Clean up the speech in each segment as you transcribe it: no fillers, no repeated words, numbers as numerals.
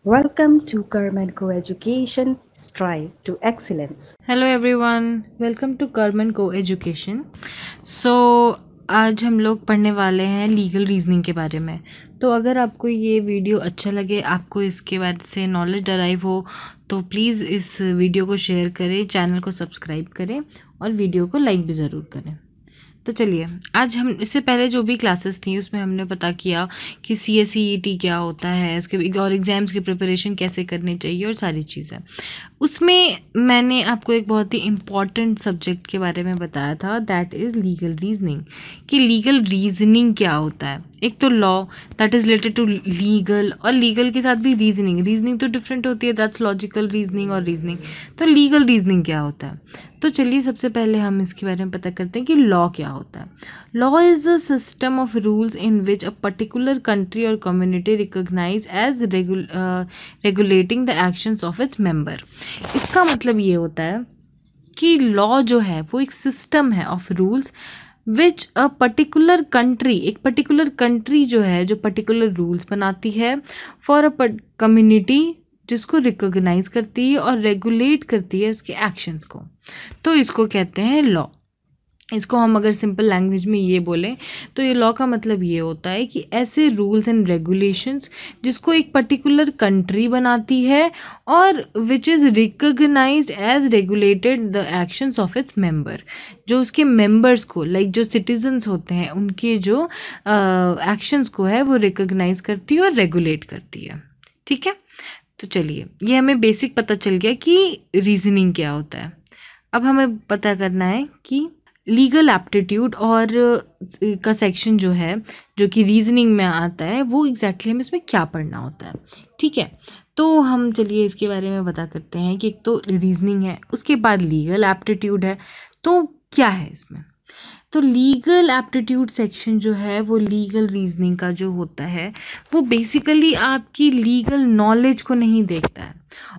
Welcome to Karman Co-Education Strive to Excellence. Hello everyone, welcome to Karman coeducation. सो आज हम लोग पढ़ने वाले हैं लीगल रीजनिंग के बारे में। तो अगर आपको ये वीडियो अच्छा लगे, आपको इसके बारे से नॉलेज डराइव हो, तो प्लीज़ इस वीडियो को शेयर करें, चैनल को सब्सक्राइब करें और वीडियो को लाइक भी ज़रूर करें। तो चलिए, आज हम इससे पहले जो भी क्लासेस थी उसमें हमने पता किया कि CSEET क्या होता है, उसके और एग्ज़ाम्स की प्रिपरेशन कैसे करनी चाहिए और सारी चीज़ें। उसमें मैंने आपको एक बहुत ही इम्पॉर्टेंट सब्जेक्ट के बारे में बताया था, दैट इज़ लीगल रीजनिंग। कि लीगल रीजनिंग क्या होता है। एक तो law that is related to legal, और लीगल के साथ भी रीजनिंग तो डिफरेंट होती है, दैट्स लॉजिकल रीजनिंग और रीजनिंग। तो लीगल रीजनिंग क्या होता है, तो चलिए सबसे पहले हम इसके बारे में पता करते हैं कि लॉ क्या होता है। Law is a system of rules in which a particular country और community recognise as regulating the actions of its member. इसका मतलब ये होता है कि लॉ जो है वो एक सिस्टम है of rules which a particular country, एक पर्टिकुलर कंट्री जो है जो पर्टिकुलर रूल्स बनाती है फॉर अ कम्युनिटी, जिसको रिकॉग्नाइज करती है और रेगुलेट करती है उसके एक्शंस को। तो इसको कहते हैं लॉ। इसको हम अगर सिंपल लैंग्वेज में ये बोलें तो ये लॉ का मतलब ये होता है कि ऐसे रूल्स एंड रेगुलेशंस जिसको एक पर्टिकुलर कंट्री बनाती है और which is recognised as regulated the actions of its member, जो उसके मेंबर्स को, लाइक जो सिटीजन्स होते हैं उनके जो एक्शंस को है वो रिकॉग्नाइज करती है और रेगुलेट करती है। ठीक है, तो चलिए, ये हमें बेसिक पता चल गया कि रीजनिंग क्या होता है। अब हमें पता करना है कि लीगल एप्टीट्यूड और का सेक्शन जो है, जो कि रीजनिंग में आता है, वो एग्जैक्टली हमें इसमें क्या पढ़ना होता है। ठीक है, तो हम चलिए इसके बारे में बता करते हैं कि एक तो रीजनिंग है, उसके बाद लीगल एप्टीट्यूड है। तो क्या है इसमें, तो लीगल एप्टीट्यूड सेक्शन जो है वो लीगल रीजनिंग का जो होता है वो बेसिकली आपकी लीगल नॉलेज को नहीं देखता है।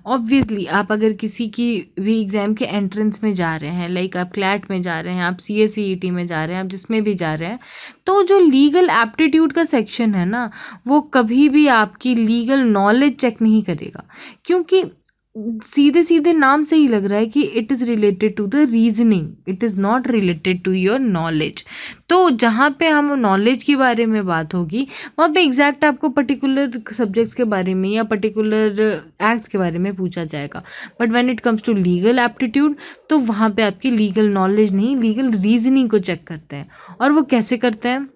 ऑब्वियसली आप अगर किसी की भी एग्जाम के एंट्रेंस में जा रहे हैं, लाइक आप क्लैट में जा रहे हैं, आप CSEET में जा रहे हैं, आप जिसमें भी जा रहे हैं, तो जो लीगल एप्टीट्यूड का सेक्शन है ना, वो कभी भी आपकी लीगल नॉलेज चेक नहीं करेगा, क्योंकि सीधे सीधे नाम से ही लग रहा है कि it is related to the reasoning, it is not related to your knowledge. तो जहाँ पे हम नॉलेज के बारे में बात होगी वहाँ पे एग्जैक्ट आपको पर्टिकुलर सब्जेक्ट्स के बारे में या पर्टिकुलर एक्ट्स के बारे में पूछा जाएगा। But when it comes to legal aptitude, तो वहाँ पे आपकी लीगल नॉलेज नहीं, लीगल रीजनिंग को चेक करते हैं। और वो कैसे करते हैं,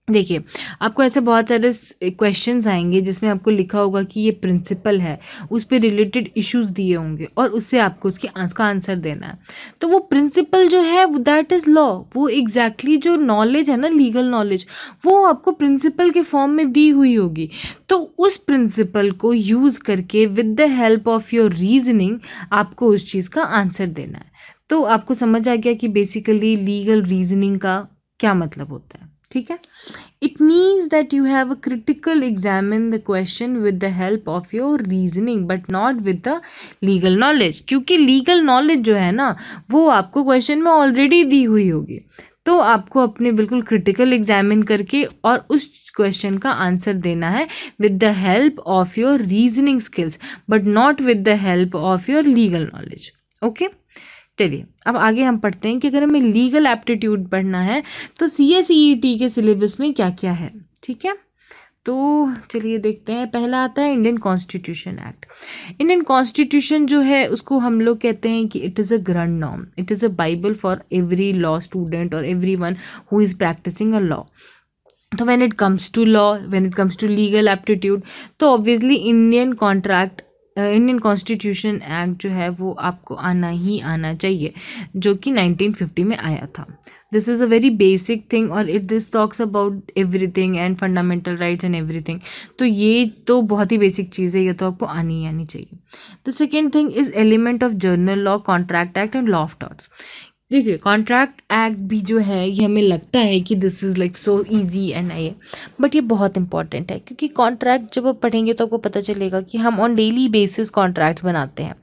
देखिए, आपको ऐसे बहुत सारे क्वेश्चंस आएंगे जिसमें आपको लिखा होगा कि ये प्रिंसिपल है, उस पर रिलेटेड इश्यूज दिए होंगे और उससे आपको उसका आंसर देना है। तो वो प्रिंसिपल जो है दैट इज लॉ, वो एग्जैक्टली जो नॉलेज है ना, लीगल नॉलेज, वो आपको प्रिंसिपल के फॉर्म में दी हुई होगी। तो उस प्रिंसिपल को यूज करके with the help of your reasoning आपको उस चीज़ का आंसर देना है। तो आपको समझ आ गया कि बेसिकली लीगल रीजनिंग का क्या मतलब होता है। ठीक है, it means that you have a critical examine the question with the help of your reasoning but not with the legal knowledge, क्योंकि legal knowledge जो है ना वो आपको क्वेश्चन में ऑलरेडी दी हुई होगी। तो आपको अपने बिल्कुल क्रिटिकल एग्जामिन करके और उस क्वेश्चन का आंसर देना है with the help of your reasoning skills but not with the help of your legal knowledge. Okay, चलिए अब आगे हम पढ़ते हैं कि अगर हमें लीगल एप्टीट्यूड पढ़ना है तो CSEET के सिलेबस में क्या क्या है। ठीक है, तो चलिए देखते हैं। पहला आता है Indian constitution act. Indian constitution जो है उसको हम लोग कहते हैं कि it is a grand norm, it is a Bible for every law student और every one who is practising a law. तो when it comes to law, when it comes to legal aptitude, तो obviously Indian constitution act जो है वो आपको आना ही आना चाहिए, जो कि 1950 में आया था। This is a very basic thing और it this talks about everything and fundamental rights and everything. तो ये तो बहुत ही बेसिक चीज़ है, ये तो आपको आनी ही आनी चाहिए। The second thing is element of journal law, contract act and law of torts. देखिए कॉन्ट्रैक्ट एक्ट भी जो है ये हमें लगता है कि this is like so easy and ये, बट ये बहुत इंपॉर्टेंट है, क्योंकि कॉन्ट्रैक्ट जब आप पढ़ेंगे तो आपको पता चलेगा कि हम ऑन डेली बेसिस कॉन्ट्रैक्ट्स बनाते हैं।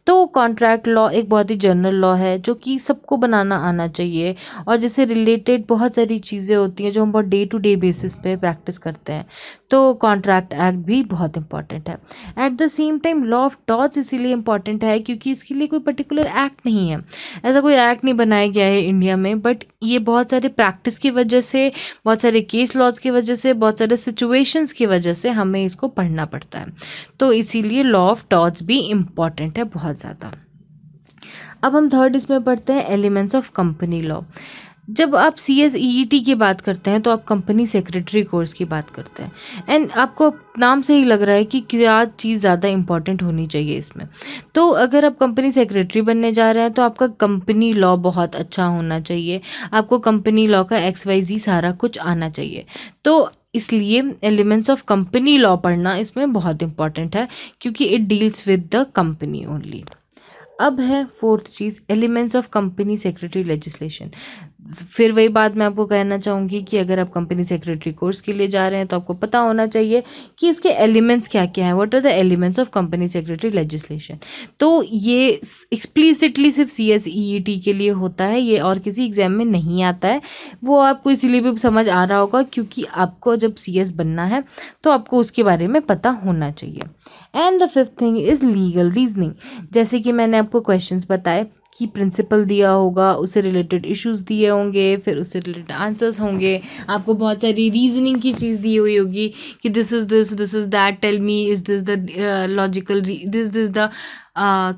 तो कॉन्ट्रैक्ट लॉ एक बहुत ही जनरल लॉ है जो कि सबको बनाना आना चाहिए, और जिससे रिलेटेड बहुत सारी चीज़ें होती हैं जो हम बहुत डे टू डे बेसिस पे प्रैक्टिस करते हैं। तो कॉन्ट्रैक्ट एक्ट भी बहुत इंपॉर्टेंट है। At the same time law of torts इसीलिए इंपॉर्टेंट है क्योंकि इसके लिए कोई पर्टिकुलर एक्ट नहीं है, ऐसा कोई एक्ट नहीं बनाया गया है इंडिया में, बट ये बहुत सारे प्रैक्टिस की वजह से, बहुत सारे केस लॉज की वजह से, बहुत सारे सिचुएशंस की वजह से हमें इसको पढ़ना पड़ता है। तो इसीलिए लॉ ऑफ टॉर्ट्स भी इम्पॉर्टेंट है बहुत ज़्यादा। अब हम थर्ड इसमें पढ़ते हैं एलिमेंट्स ऑफ कंपनी लॉ। जब आप CSEET की बात करते हैं तो आप कंपनी सेक्रेटरी कोर्स की बात करते हैं, एंड आपको नाम से ही लग रहा है कि क्या चीज़ ज़्यादा इंपॉर्टेंट होनी चाहिए इसमें। तो अगर आप कंपनी सेक्रेटरी बनने जा रहे हैं तो आपका कंपनी लॉ बहुत अच्छा होना चाहिए, आपको कंपनी लॉ का XYZ सारा कुछ आना चाहिए। तो इसलिए एलिमेंट्स ऑफ कंपनी लॉ पढ़ना इसमें बहुत इंपॉर्टेंट है, क्योंकि it deals with the company only. अब है fourth cheese, elements of company secretary legislation. फिर वही बात मैं आपको कहना चाहूँगी कि अगर आप कंपनी सेक्रेटरी कोर्स के लिए जा रहे हैं तो आपको पता होना चाहिए कि इसके एलिमेंट्स क्या क्या हैं, what are the elements of company secretary legislation. तो ये एक्सप्लिसिटली सिर्फ CSEET के लिए होता है, ये और किसी एग्जाम में नहीं आता है। वो आपको इसीलिए भी समझ आ रहा होगा क्योंकि आपको जब CS बनना है तो आपको उसके बारे में पता होना चाहिए। And the fifth thing is legal reasoning. जैसे कि मैंने आपको क्वेश्चंस बताए कि प्रिंसिपल दिया होगा, उससे रिलेटेड इश्यूज दिए होंगे, फिर उससे रिलेटेड आंसर्स होंगे, आपको बहुत सारी रीजनिंग की चीज़ दी हुई होगी कि this is that, tell me is this the logical, this the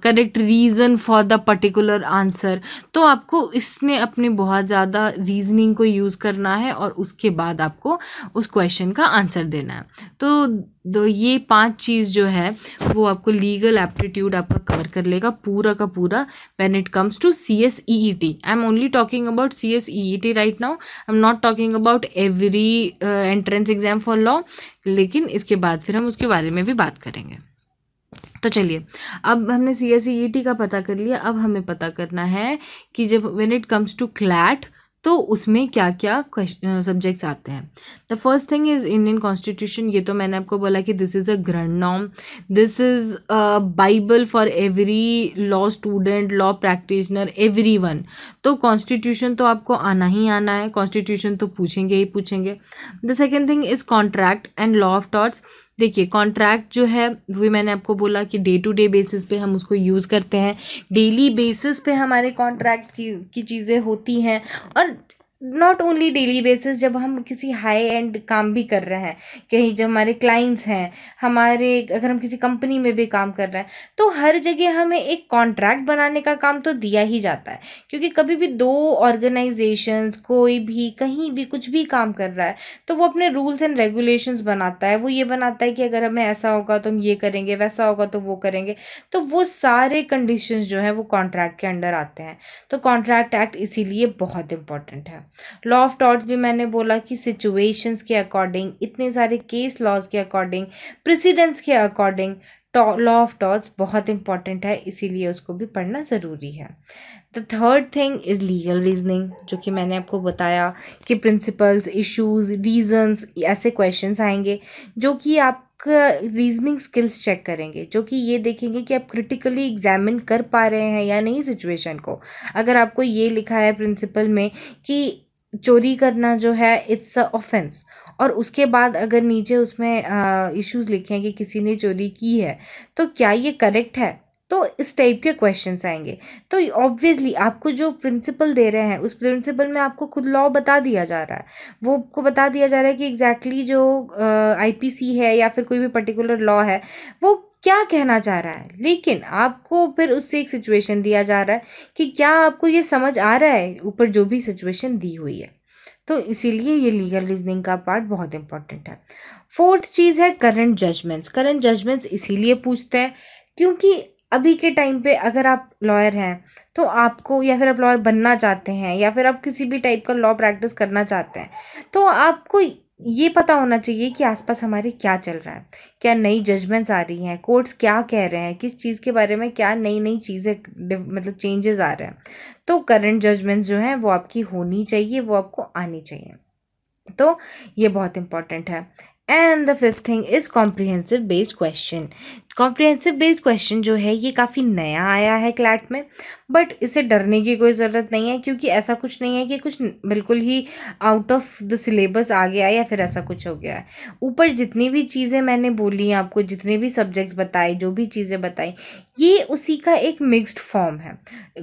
correct reason for the particular answer. तो आपको इसमें अपनी बहुत ज़्यादा रीजनिंग को यूज़ करना है और उसके बाद आपको उस क्वेश्चन का आंसर देना है। तो ये 5 चीज़ जो है वो आपको लीगल एप्टीट्यूड आपका कवर कर लेगा पूरा का पूरा when it comes to CSEET. I'm only talking about CSEET right now. I'm not talking about every entrance exam for law. लेकिन इसके बाद फिर हम उसके बारे में भी बात करेंगे। तो चलिए, अब हमने CSEET का पता कर लिया, अब हमें पता करना है कि जब when it comes to CLAT तो उसमें क्या क्या सब्जेक्ट्स आते हैं। The first thing is Indian constitution. ये तो मैंने आपको बोला कि this is a grand norm, this is Bible for every law student, law practitioner, everyone. तो कॉन्स्टिट्यूशन तो आपको आना ही आना है, कॉन्स्टिट्यूशन तो पूछेंगे ही पूछेंगे। The second thing is contract and law of torts. देखिए कॉन्ट्रैक्ट जो है वो मैंने आपको बोला कि डे टू डे बेसिस पे हम उसको यूज़ करते हैं, डेली बेसिस पे हमारे कॉन्ट्रैक्ट की चीज़ें होती हैं, और नॉट ओनली डेली बेसिस, जब हम किसी हाई एंड काम भी कर रहे हैं, कहीं जब हमारे क्लाइंट्स हैं, हमारे अगर हम किसी कंपनी में भी काम कर रहे हैं, तो हर जगह हमें एक कॉन्ट्रैक्ट बनाने का काम तो दिया ही जाता है। क्योंकि कभी भी दो ऑर्गेनाइजेशंस कोई भी कहीं भी कुछ भी काम कर रहा है तो वो अपने रूल्स एंड रेगुलेशंस बनाता है, वो ये बनाता है कि अगर हमें ऐसा होगा तो हम ये करेंगे, वैसा होगा तो वो करेंगे। तो वो सारे कंडीशंस जो है वो कॉन्ट्रैक्ट के अंडर आते हैं। तो कॉन्ट्रैक्ट एक्ट इसीलिए बहुत इंपॉर्टेंट है। लॉ ऑफ टॉर्ट्स भी मैंने बोला कि सिचुएशंस के अकॉर्डिंग, इतने सारे केस लॉज के अकॉर्डिंग, प्रेसिडेंट्स के अकॉर्डिंग लॉ ऑफ टॉर्ट्स बहुत इंपॉर्टेंट है, इसीलिए उसको भी पढ़ना ज़रूरी है। The third thing is legal reasoning, जो कि मैंने आपको बताया कि प्रिंसिपल्स, इश्यूज, रीजंस, ऐसे क्वेश्चंस आएंगे जो कि आप रीजनिंग स्किल्स चेक करेंगे, जो कि ये देखेंगे कि आप क्रिटिकली एग्जामिन कर पा रहे हैं या नहीं सिचुएशन को। अगर आपको ये लिखा है प्रिंसिपल में कि चोरी करना जो है इट्स अ ऑफेंस, और उसके बाद अगर नीचे उसमें इश्यूज लिखे हैं कि किसी ने चोरी की है, तो क्या ये करेक्ट है, तो इस टाइप के क्वेश्चंस आएंगे। तो ऑब्वियसली आपको जो प्रिंसिपल दे रहे हैं उस प्रिंसिपल में आपको खुद लॉ बता दिया जा रहा है, वो आपको बता दिया जा रहा है कि एग्जैक्टली जो IPC है या फिर कोई भी पर्टिकुलर लॉ है वो क्या कहना चाह रहा है। लेकिन आपको फिर उससे एक सिचुएशन दिया जा रहा है कि क्या आपको ये समझ आ रहा है ऊपर जो भी सिचुएशन दी हुई है। तो इसीलिए ये लीगल रीजनिंग का पार्ट बहुत इंपॉर्टेंट है। फोर्थ चीज़ है करंट जजमेंट्स। करंट जजमेंट्स इसीलिए पूछते हैं क्योंकि अभी के टाइम पे अगर आप लॉयर हैं तो आपको, या फिर आप लॉयर बनना चाहते हैं, या फिर आप किसी भी टाइप का लॉ प्रैक्टिस करना चाहते हैं, तो आपको ये पता होना चाहिए कि आसपास हमारे क्या चल रहा है, क्या नई जजमेंट्स आ रही हैं, कोर्ट्स क्या कह रहे हैं, किस चीज़ के बारे में क्या नई नई चीज़ें मतलब चेंजेस आ रहे हैं। तो करंट जजमेंट्स जो हैं वो आपकी होनी चाहिए, वो आपको आनी चाहिए। तो ये बहुत इंपॉर्टेंट है। And the fifth thing is comprehensive based question. Comprehensive based question जो है ये काफ़ी नया आया है क्लैट में, बट इसे डरने की कोई ज़रूरत नहीं है, क्योंकि ऐसा कुछ नहीं है कि कुछ बिल्कुल ही आउट ऑफ द सिलेबस आ गया या फिर ऐसा कुछ हो गया है। ऊपर जितनी भी चीज़ें मैंने बोली आपको, जितने भी सब्जेक्ट्स बताए, जो भी चीज़ें बताई, ये उसी का एक मिक्स्ड फॉर्म है।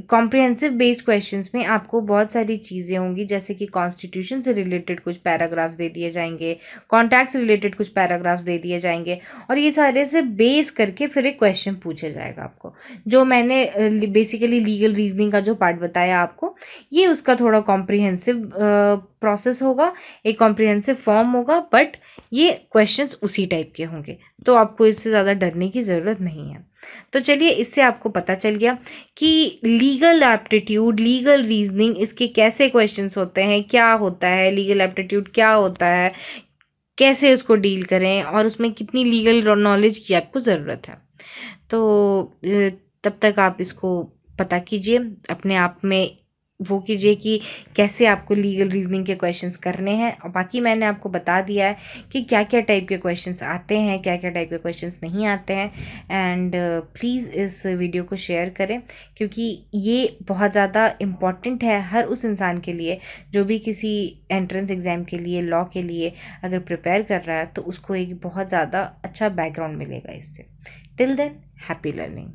कॉम्प्रिहेंसिव बेस्ड क्वेश्चंस में आपको बहुत सारी चीज़ें होंगी, जैसे कि कॉन्स्टिट्यूशन से रिलेटेड कुछ पैराग्राफ्स दे दिए जाएंगे, कॉन्टैक्ट से रिलेटेड कुछ पैराग्राफ्स दे दिए जाएंगे, और ये सारे से बेस करके फिर एक क्वेश्चन पूछा जाएगा आपको। जो मैंने बेसिकली लीगल रीजनिंग का जो पार्ट बताया आपको, ये उसका थोड़ा कॉम्प्रिहेंसिव प्रोसेस होगा, एक कॉम्प्रिहेंसिव फॉर्म होगा, बट ये क्वेश्चंस उसी टाइप के होंगे। तो आपको इससे ज़्यादा डरने की ज़रूरत नहीं है। तो चलिए, इससे आपको पता चल गया कि लीगल एप्टीट्यूड, लीगल रीजनिंग, इसके कैसे क्वेश्चंस होते हैं, क्या होता है लीगल एप्टीट्यूड, क्या होता है, कैसे उसको डील करें, और उसमें कितनी लीगल नॉलेज की आपको ज़रूरत है। तो तब तक आप इसको पता कीजिए, अपने आप में वो कीजिए कि कैसे आपको लीगल रीजनिंग के क्वेश्चंस करने हैं। और बाकी मैंने आपको बता दिया है कि क्या क्या टाइप के क्वेश्चंस आते हैं, क्या क्या टाइप के क्वेश्चंस नहीं आते हैं। एंड प्लीज़ इस वीडियो को शेयर करें, क्योंकि ये बहुत ज़्यादा इम्पॉर्टेंट है हर उस इंसान के लिए जो भी किसी एंट्रेंस एग्ज़ाम के लिए, लॉ के लिए अगर प्रिपेयर कर रहा है, तो उसको एक बहुत ज़्यादा अच्छा बैकग्राउंड मिलेगा इससे। Till then, happy learning.